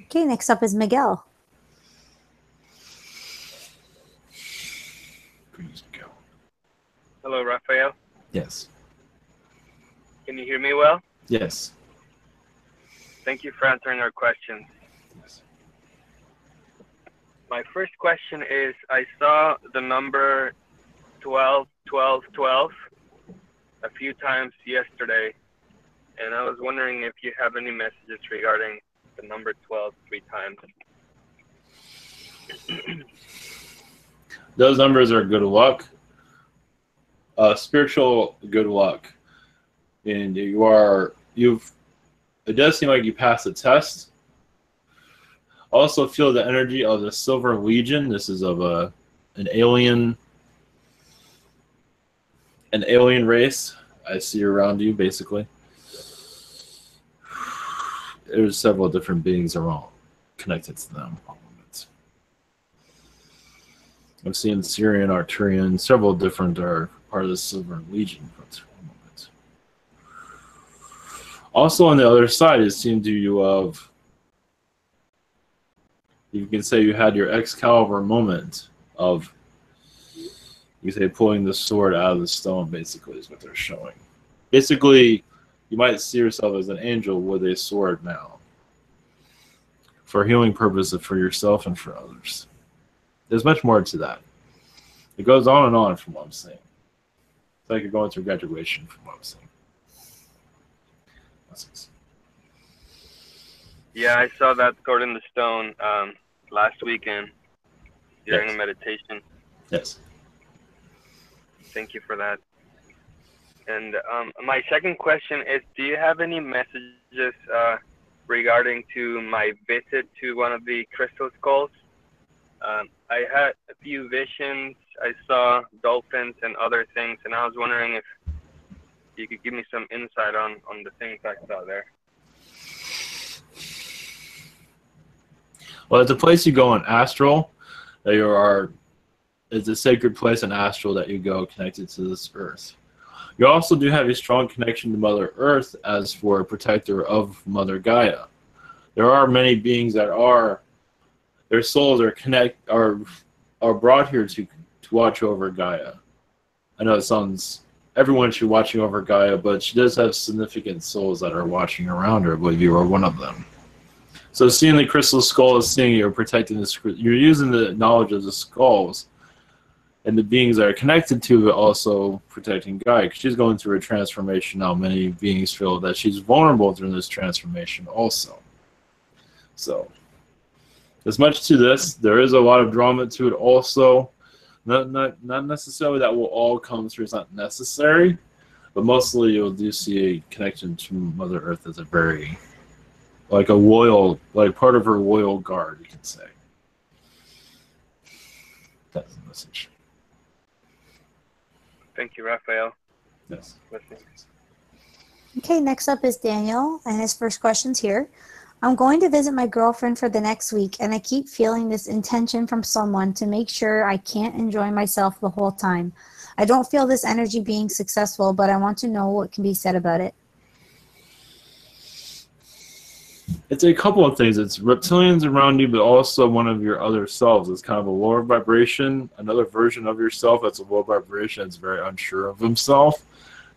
Okay, next up is Miguel. Hello, Raphael. Yes. Can you hear me well? Yes. Thank you for answering our questions. Yes. My first question is, I saw the number 12, 12, 12 a few times yesterday, and I was wondering if you have any messages regarding the number 12 3 times. Those numbers are good luck. Spiritual good luck. And it does seem like you passed the test. Also feel the energy of the Silver Legion. This is of an alien race I see around you, basically. There's several different beings around connected to them. I'm seeing Syrian, Arcturian, several different are part of the Silver Legion. Also on the other side, it seemed to you of, you can say you had your Excalibur moment of, you say, pulling the sword out of the stone, basically, is what they're showing. Basically, you might see yourself as an angel with a sword now, for healing purposes for yourself and for others. There's much more to that. It goes on and on from what I'm saying. It's like you're going through graduation from what I'm saying. Yeah, I saw that sword in the stone last weekend during a meditation. Yes. Thank you for that. And my second question is, do you have any messages regarding to my visit to one of the crystal skulls? I had a few visions. I saw dolphins and other things, and I was wondering if you could give me some insight on the things I saw there. Well, it's a place you go in astral. It's a sacred place in astral that you go connected to this earth. You also do have a strong connection to Mother Earth as for a protector of Mother Gaia. There are many beings that their souls are brought here to watch over Gaia. I know it sounds, everyone should be watching over Gaia, but she does have significant souls that are watching around her. I believe you are one of them. So seeing the crystal skull is seeing you're protecting this. You're using the knowledge of the skulls and the beings that are connected to it also protecting Gaia. 'Cause she's going through a transformation now. Many beings feel that she's vulnerable during this transformation also. So, as much to this, there is a lot of drama to it also. Not necessarily that will all come through. It's not necessary, but mostly you'll do see a connection to Mother Earth as a very, like a loyal, like part of her loyal guard, you can say. That's the message. Thank you, Raphael. Yes. Okay, next up is Daniel, and his first question's here. I'm going to visit my girlfriend for the next week, and I keep feeling this intention from someone to make sure I can't enjoy myself the whole time. I don't feel this energy being successful, but I want to know what can be said about it. It's a couple of things. It's reptilians around you, but also one of your other selves. It's kind of a lower vibration, another version of yourself that's a lower vibration that's very unsure of himself.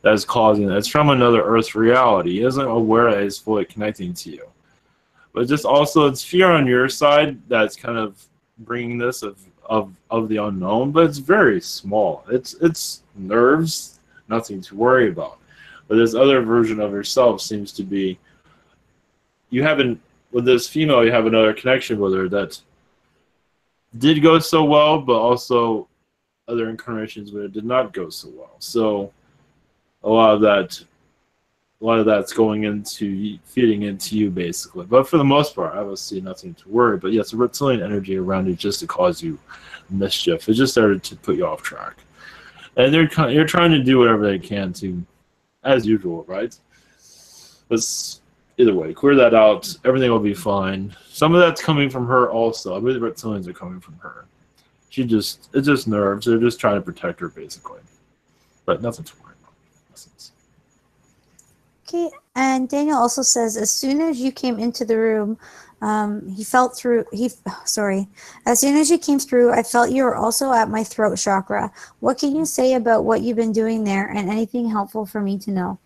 That is causing that. It's from another Earth reality. He isn't aware that he's fully connecting to you. But just also, it's fear on your side that's kind of bringing this of the unknown, but it's very small. It's nerves, nothing to worry about. But this other version of yourself seems to be, you haven't, with this female, you have another connection with her that did go so well, but also other incarnations where it did not go so well. So a lot of that's going into feeding into you basically. But for the most part, I would see nothing to worry. But yes, the reptilian energy around you just to cause you mischief. It just started to put you off track, and you're trying to do whatever they can to, as usual, right? But either way, clear that out. Everything will be fine. Some of that's coming from her also. I believe the reptilians are coming from her. It's just nerves. They're just trying to protect her basically, but nothing to worry about. Okay, and Daniel also says, as soon as you came into the room, as soon as you came through, I felt you were also at my throat chakra. What can you say about what you've been doing there, and anything helpful for me to know?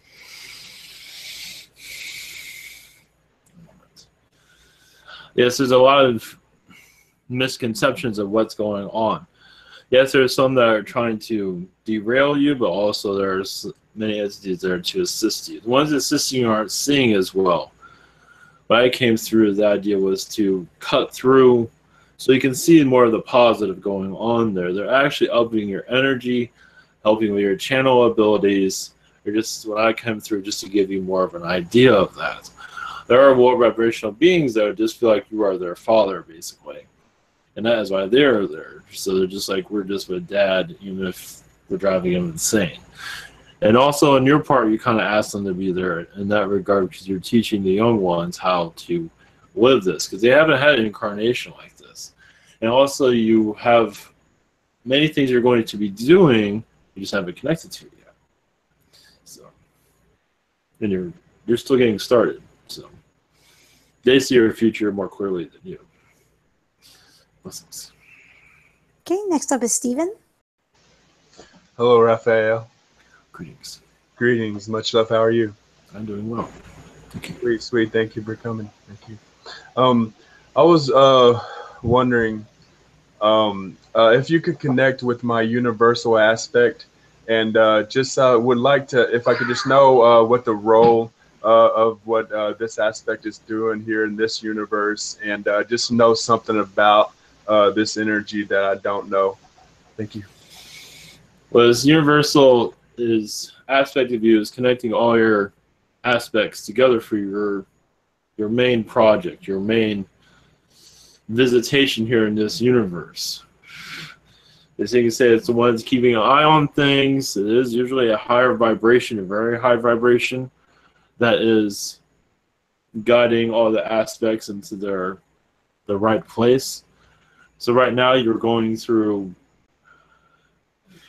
Yes, there's a lot of misconceptions of what's going on. Yes, there's some that are trying to derail you, but also there's many entities there to assist you. The ones assisting you aren't seeing as well. When I came through, the idea was to cut through so you can see more of the positive going on there. They're actually upping your energy, helping with your channel abilities. Or just when I came through, just to give you more of an idea of that. There are lower vibrational beings that just feel like you are their father, basically. And that is why they're there. So they're just like, we're just with dad, even if we're driving him insane. And also on your part, you kind of ask them to be there in that regard because you're teaching the young ones how to live this because they haven't had an incarnation like this. And also you have many things you're going to be doing, you just haven't connected to it yet. So, and you're still getting started. So they see your future more clearly than you. Blessings. Okay, next up is Stephen. Hello, Raphael. Greetings. Greetings. Much love. How are you? I'm doing well. Thank you. Sweet, sweet. Thank you for coming. Thank you. I was wondering if you could connect with my universal aspect, and just would like to, if I could just know what the role of what this aspect is doing here in this universe, and just know something about this energy that I don't know. Thank you. Well, this universal aspect of you is connecting all your aspects together for your main project, your main visitation here in this universe. As you can say, it's the one that's keeping an eye on things. It is usually a higher vibration, a very high vibration, that is guiding all the aspects into the right place. So right now you're going through,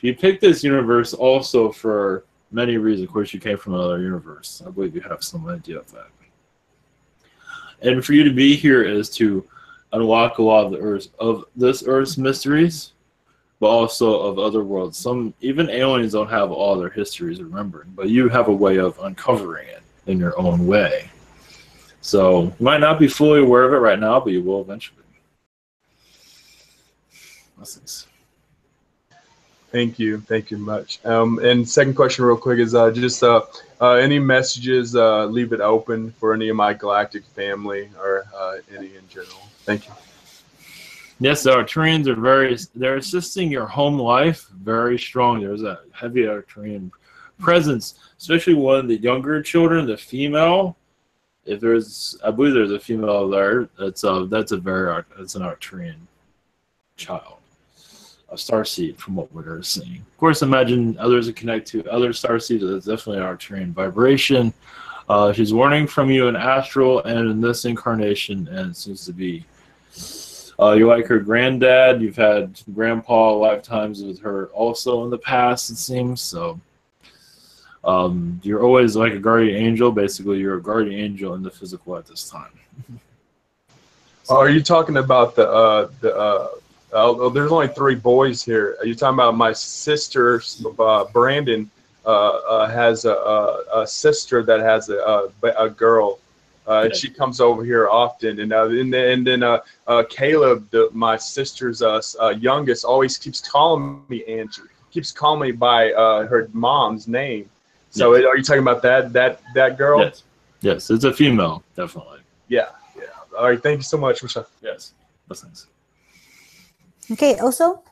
you picked this universe also for many reasons. Of course, you came from another universe. I believe you have some idea of that. And for you to be here is to unlock a lot of this Earth's mysteries, but also of other worlds. Even aliens don't have all their histories remembered, but you have a way of uncovering it in your own way. So you might not be fully aware of it right now, but you will eventually. Blessings. Thank you much. And second question, real quick, is just any messages? Leave it open for any of my galactic family or any in general. Thank you. Yes, the Arcturians are they're assisting your home life very strong. There's a heavy Arcturian presence, especially one of the younger children, the female. If there's, I believe there's a female there. That's an Arcturian child, a starseed, from what we're seeing. Of course, imagine others that connect to other starseeds. That's definitely an Arcturian vibration. She's warning from you in astral and in this incarnation, and it seems to be. You're like her granddad. You've had grandpa lifetimes with her also in the past, it seems. So you're always like a guardian angel. Basically, you're a guardian angel in the physical at this time. Are you talking about there's only 3 boys here. Are you talking about my sister, Brandon, has a sister that has a girl. She comes over here often, and then Caleb, my sister's youngest, always keeps calling me Angie. Keeps calling me by her mom's name. So yes. Are you talking about that girl? Yes. Yes, it's a female, definitely. Yeah. All right. Thank you so much, Michelle. Yes. Blessings. Okay. Also.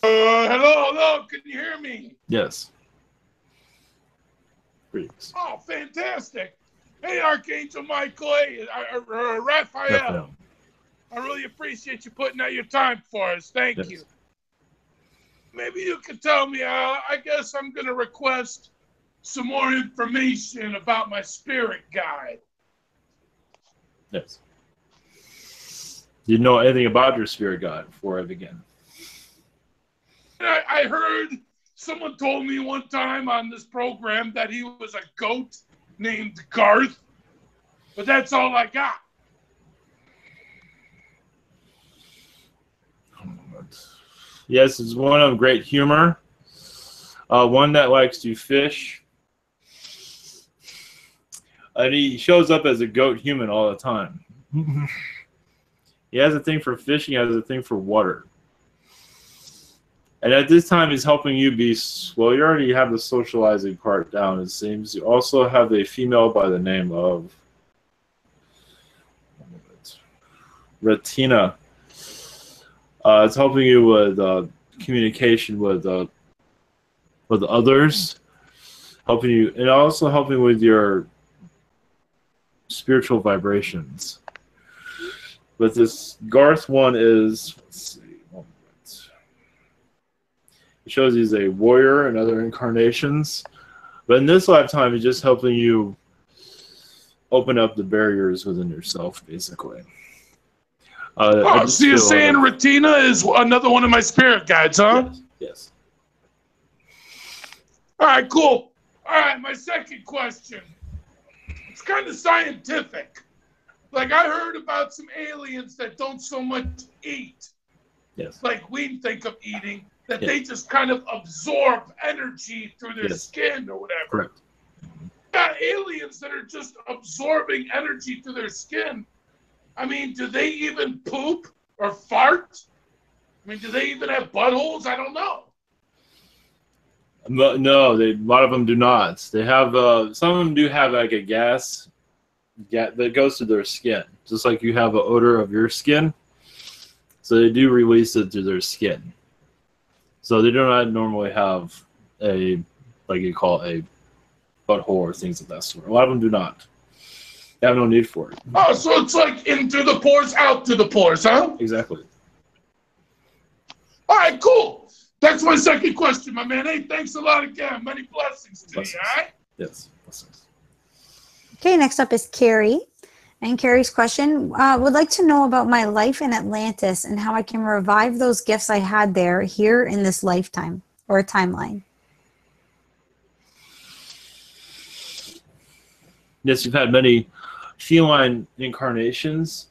Hello, can you hear me? Yes. Greetings. Oh, fantastic. Hey, Archangel Michael, hey, Raphael. I really appreciate you putting out your time for us. Thank you. Maybe you could tell me, I guess I'm going to request some more information about my spirit guide. Yes. Do you know anything about your spirit guide before I begin? I heard someone told me one time on this program that he was a goat named Garth, but that's all I got. Yes, it's one of great humor. One that likes to fish. And he shows up as a goat human all the time. He has a thing for fishing, he has a thing for water. And at this time, he's helping you be, well, you already have the socializing part down, it seems. You also have a female by the name of Retina. It's helping you with communication with others, helping you, and also helping with your spiritual vibrations. But this Garth one is, let's see, it shows he's a warrior in other incarnations, but in this lifetime, he's just helping you open up the barriers within yourself, basically. So you're saying Retina is another one of my spirit guides, huh? Yes. All right, cool. All right, my second question. It's kind of scientific. Like, I heard about some aliens that don't so much eat. Yes. Like we think of eating, that they just kind of absorb energy through their skin or whatever. Correct. Got aliens that are just absorbing energy through their skin. I mean, do they even poop or fart? I mean, do they even have buttholes? I don't know. No, a lot of them do not. They have, some of them do have like a gas that goes through their skin, just like you have an odor of your skin. So they do release it through their skin. So they do not normally have a, like you call it, a butthole or things of that sort. A lot of them do not. They have no need for it. Oh, so it's like in through the pores, out through the pores, huh? Exactly. All right, cool. That's my second question, my man. Hey, thanks a lot again. Many blessings to you, all right? Yes, blessings. Okay, next up is Carrie. And Carrie's question, would like to know about my life in Atlantis and how I can revive those gifts I had there here in this lifetime or timeline. Yes, you've had many feline incarnations.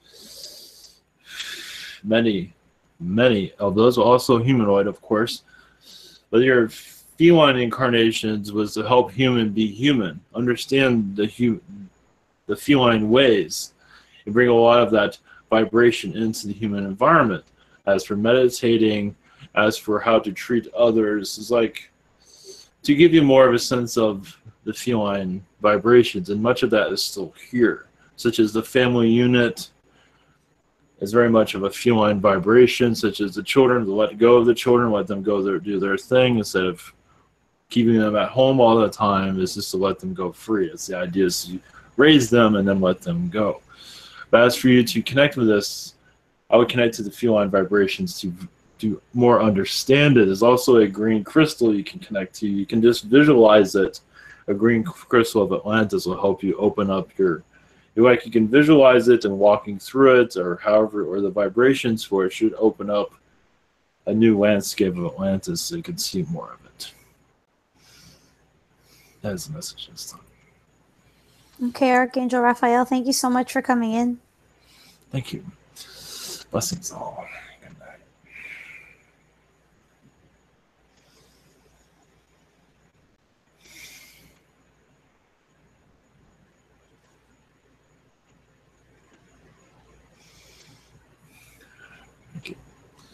Many of those, also humanoid, of course. But your feline incarnations was to help human be human, understand the feline ways, and bring a lot of that vibration into the human environment. As for meditating, as for how to treat others, is like to give you more of a sense of the feline vibrations, and much of that is still here, such as the family unit is very much of a feline vibration, such as the children, to let go of the children, let them go do their thing instead of keeping them at home all the time. Is just to let them go free. It's the idea is to raise them and then let them go. But as for you to connect with this, I would connect to the feline vibrations to more understand it. There's also a green crystal you can connect to. You can just visualize it. A green crystal of Atlantis will help you open up your, like you can visualize it and walking through it, or however, or the vibrations for it should open up a new landscape of Atlantis so you can see more of it. That is the message this time. Okay, Archangel Raphael, thank you so much for coming in. Thank you. Blessings all. Good night.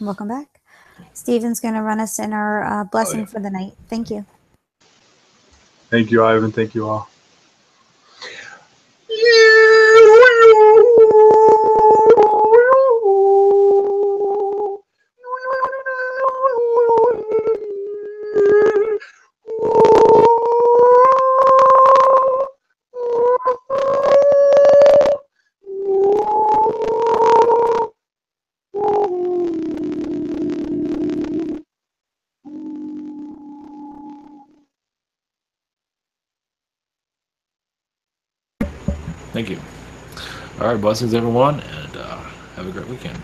Welcome back. Stephen's going to run us in our blessing for the night. Thank you. Thank you, Ivan. Thank you all. Thank you. All right, blessings everyone, and have a great weekend.